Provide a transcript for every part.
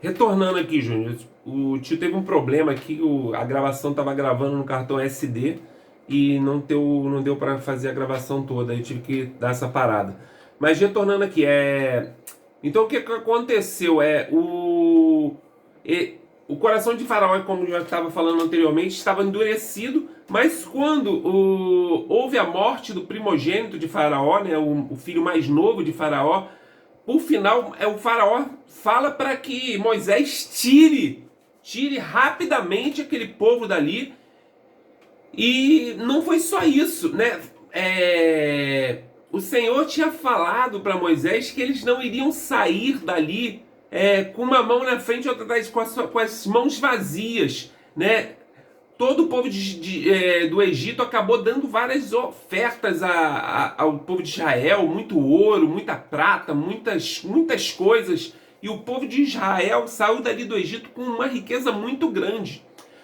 Retornando aqui, Júnior, o tio teve um problema aqui, a gravação estava gravando no cartão SD e não deu para fazer a gravação toda, aí eu tive que dar essa parada. Mas retornando aqui, então o que aconteceu o coração de Faraó, como eu já estava falando anteriormente, estava endurecido, mas quando houve a morte do primogênito de Faraó, né, o filho mais novo de Faraó, por final, o Faraó fala para que Moisés tire rapidamente aquele povo dali. E não foi só isso, né? O Senhor tinha falado para Moisés que eles não iriam sair dali com uma mão na frente e outra atrás, com as mãos vazias, né? Todo o povo do Egito acabou dando várias ofertas ao povo de Israel, muito ouro, muita prata, muitas coisas. E o povo de Israel saiu dali do Egito com uma riqueza muito grande.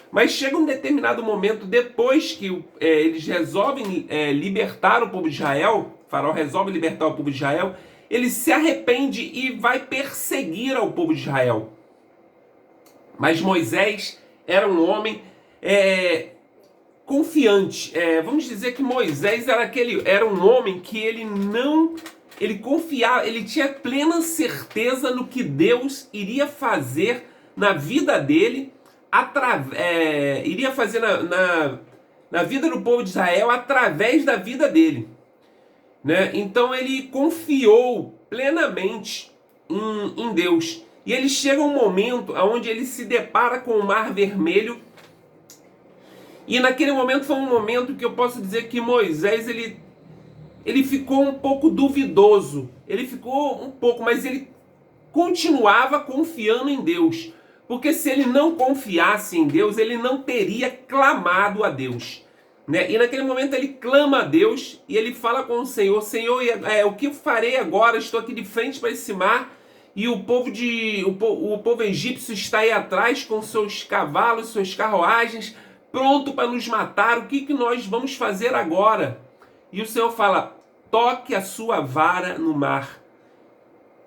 Mas chega um determinado momento, depois que eles resolvem libertar o povo de Israel, o Faraó resolve libertar o povo de Israel, ele se arrepende e vai perseguir ao povo de Israel. Mas Moisés era um homem confiante. Vamos dizer que Moisés era um homem que ele confiava, ele tinha plena certeza no que Deus iria fazer na vida dele, iria fazer na vida do povo de Israel através da vida dele, né? Então ele confiou plenamente em Deus. E ele chega um momento onde ele se depara com o Mar Vermelho. E naquele momento foi um momento que eu posso dizer que Moisés ele ficou um pouco duvidoso. Ele ficou um pouco, mas ele continuava confiando em Deus. Porque se ele não confiasse em Deus, ele não teria clamado a Deus, né? E naquele momento ele clama a Deus e ele fala com o Senhor: Senhor, o que eu farei agora? Estou aqui de frente para esse mar e o povo egípcio está aí atrás com seus cavalos, suas carruagens, pronto para nos matar. O que nós vamos fazer agora? E o Senhor fala: toque a sua vara no mar.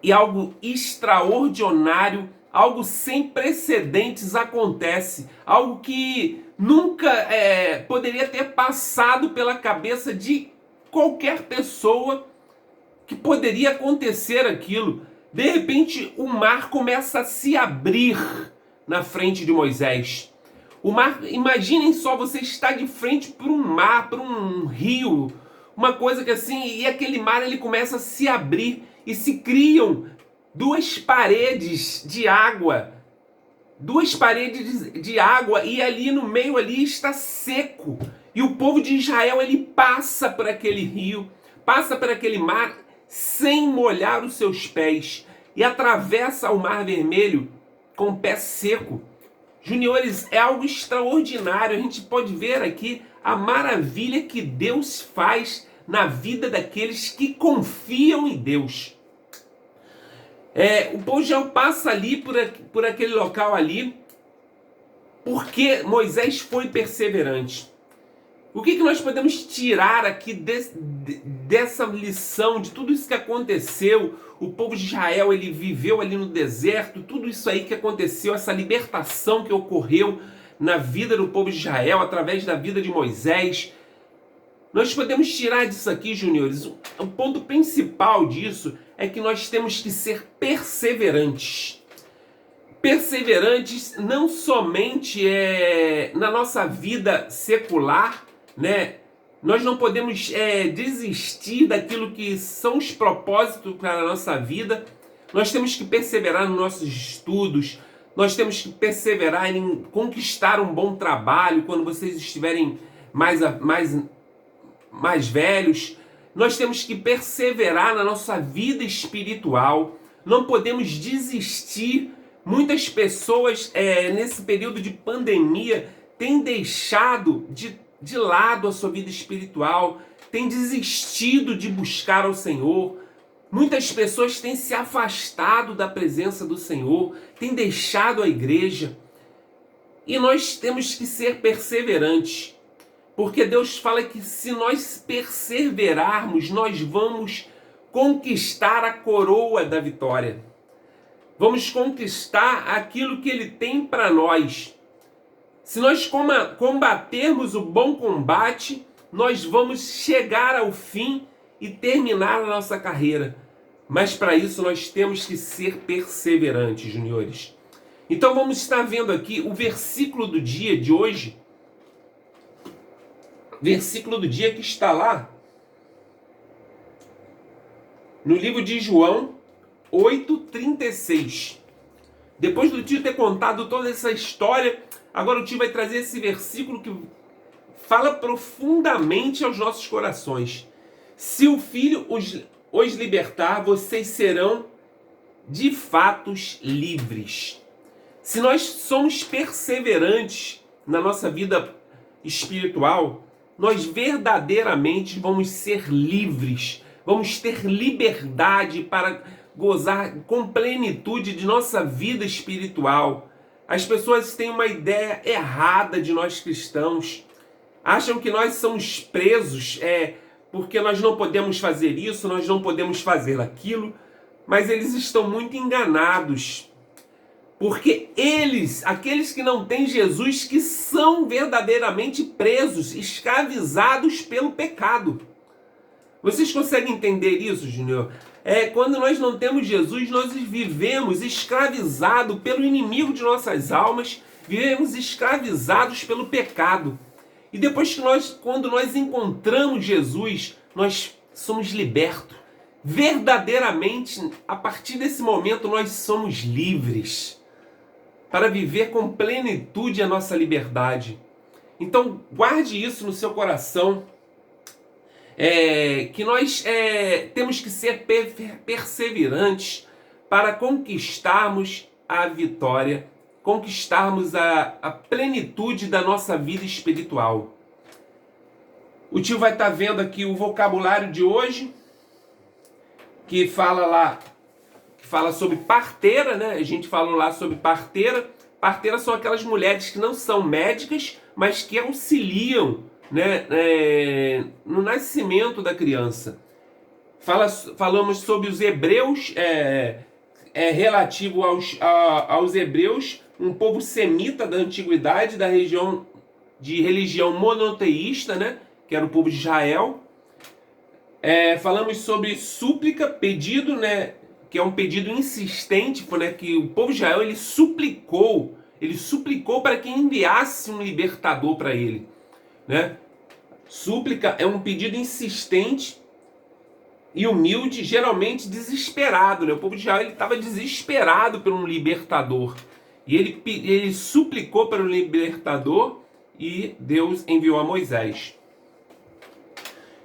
E algo extraordinário, algo sem precedentes acontece. Algo que nunca poderia ter passado pela cabeça de qualquer pessoa que poderia acontecer aquilo. De repente, o mar começa a se abrir na frente de Moisés. O mar, imaginem só, você está de frente para um mar, para um rio, uma coisa que assim, e aquele mar ele começa a se abrir e se criam duas paredes de água, e ali no meio ali está seco. E o povo de Israel ele passa por aquele rio, passa por aquele mar sem molhar os seus pés e atravessa o Mar Vermelho com o pé seco. Juniores, é algo extraordinário. A gente pode ver aqui a maravilha que Deus faz na vida daqueles que confiam em Deus. O povo já passa ali por aquele local ali porque Moisés foi perseverante. O que nós podemos tirar aqui dessa lição, de tudo isso que aconteceu? O povo de Israel, ele viveu ali no deserto, tudo isso aí que aconteceu, essa libertação que ocorreu na vida do povo de Israel, através da vida de Moisés. Nós podemos tirar disso aqui, juniores, o ponto principal disso é que nós temos que ser perseverantes. Perseverantes não somente na nossa vida secular, né? Nós não podemos desistir daquilo que são os propósitos para a nossa vida. Nós temos que perseverar nos nossos estudos. Nós temos que perseverar em conquistar um bom trabalho quando vocês estiverem mais velhos. Nós temos que perseverar na nossa vida espiritual. Não podemos desistir. Muitas pessoas nesse período de pandemia têm deixado de lado a sua vida espiritual, têm desistido de buscar ao Senhor. Muitas pessoas têm se afastado da presença do Senhor, têm deixado a igreja. E nós temos que ser perseverantes, porque Deus fala que se nós perseverarmos, nós vamos conquistar a coroa da vitória. vamos conquistar aquilo que Ele tem para nós. Se nós combatermos o bom combate, nós vamos chegar ao fim e terminar a nossa carreira. Mas para isso nós temos que ser perseverantes, juniores. Então vamos estar vendo aqui o versículo do dia de hoje. Versículo do dia que está lá no livro de João 8,36. Depois do tio ter contado toda essa história, agora o tio vai trazer esse versículo que fala profundamente aos nossos corações. Se o Filho os libertar, vocês serão de fato livres. Se nós somos perseverantes na nossa vida espiritual, nós verdadeiramente vamos ser livres, vamos ter liberdade para gozar com plenitude de nossa vida espiritual. As pessoas têm uma ideia errada de nós cristãos, acham que nós somos presos, porque nós não podemos fazer isso, nós não podemos fazer aquilo, mas eles estão muito enganados. Porque aqueles que não têm Jesus, que são verdadeiramente presos, escravizados pelo pecado. Vocês conseguem entender isso, Júnior? Quando nós não temos Jesus, nós vivemos escravizados pelo inimigo de nossas almas, vivemos escravizados pelo pecado. E depois quando nós encontramos Jesus, nós somos libertos. Verdadeiramente, a partir desse momento, nós somos livres para viver com plenitude a nossa liberdade. Então, guarde isso no seu coração, que nós temos que ser perseverantes para conquistarmos a vitória, conquistarmos a plenitude da nossa vida espiritual. O tio vai estar vendo aqui o vocabulário de hoje, que fala sobre parteira, né? A gente falou lá sobre parteira. Parteiras são aquelas mulheres que não são médicas, mas que auxiliam, né, no nascimento da criança. Falamos sobre os hebreus, relativo aos hebreus, um povo semita da antiguidade, da região de religião monoteísta, né, que era o povo de Israel. Falamos sobre súplica, pedido, né, que é um pedido insistente, né, que o povo de Israel ele suplicou para que enviasse um libertador para ele, né? Súplica é um pedido insistente e humilde, geralmente desesperado, né? O povo de Israel estava desesperado por um libertador e ele suplicou para um libertador e Deus enviou a Moisés.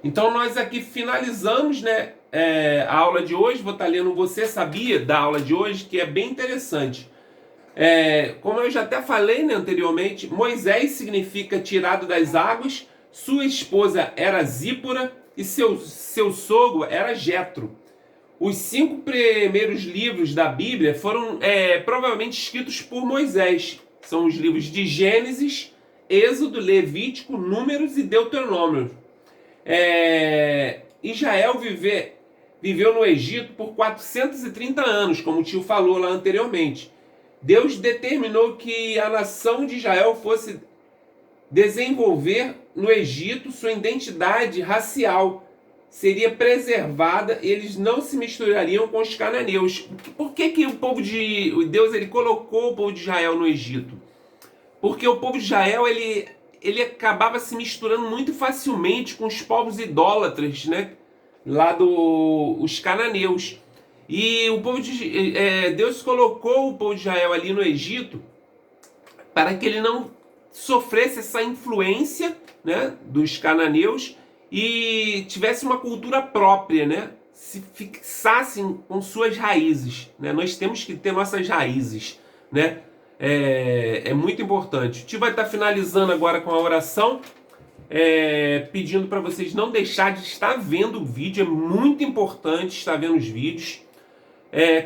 Então nós aqui finalizamos, né, a aula de hoje. Vou estar lendo Você Sabia da aula de hoje, que é bem interessante. Como eu já até falei, né, anteriormente, Moisés significa tirado das águas, sua esposa era Zípora e seu sogro era Jetro. Os 5 primeiros livros da Bíblia foram provavelmente escritos por Moisés. São os livros de Gênesis, Êxodo, Levítico, Números e Deuteronômio. Israel viveu no Egito por 430 anos, como o tio falou lá anteriormente. Deus determinou que a nação de Israel fosse desenvolver no Egito sua identidade racial. Seria preservada, eles não se misturariam com os cananeus. Por que o povo de Deus ele colocou o povo de Israel no Egito? Porque o povo de Israel ele acabava se misturando muito facilmente com os povos idólatras, né? Lá os cananeus. E o povo Deus colocou o povo de Israel ali no Egito para que ele não sofresse essa influência, né, dos cananeus e tivesse uma cultura própria, né? Se fixassem com suas raízes, né? Nós temos que ter nossas raízes, né? É muito importante. O tio vai estar finalizando agora com a oração, pedindo para vocês não deixar de estar vendo o vídeo. É muito importante estar vendo os vídeos,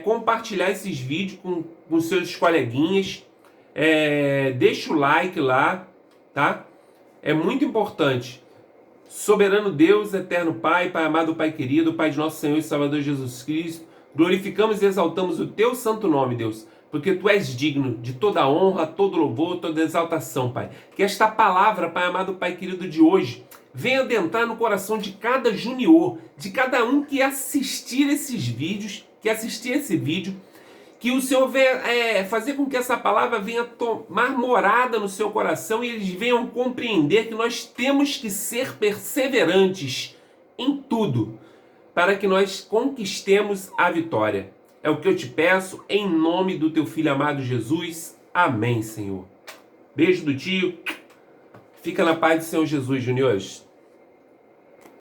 compartilhar esses vídeos com seus coleguinhas, deixa o like lá, tá? É muito importante. Soberano Deus, eterno Pai, Pai amado, Pai querido, Pai de nosso Senhor e Salvador Jesus Cristo, Glorificamos e exaltamos o teu santo nome, Deus, porque tu és digno de toda honra, todo louvor, toda exaltação, Pai. Que esta palavra, Pai amado, Pai querido, de hoje, venha adentrar no coração de cada junior, de cada um que assistir esses vídeos, que assistir esse vídeo, que o Senhor venha fazer com que essa palavra venha tomar morada no seu coração e eles venham compreender que nós temos que ser perseverantes em tudo, para que nós conquistemos a vitória. É o que eu te peço, em nome do teu Filho amado Jesus. Amém, Senhor. Beijo do tio. Fica na paz do Senhor Jesus, juniores.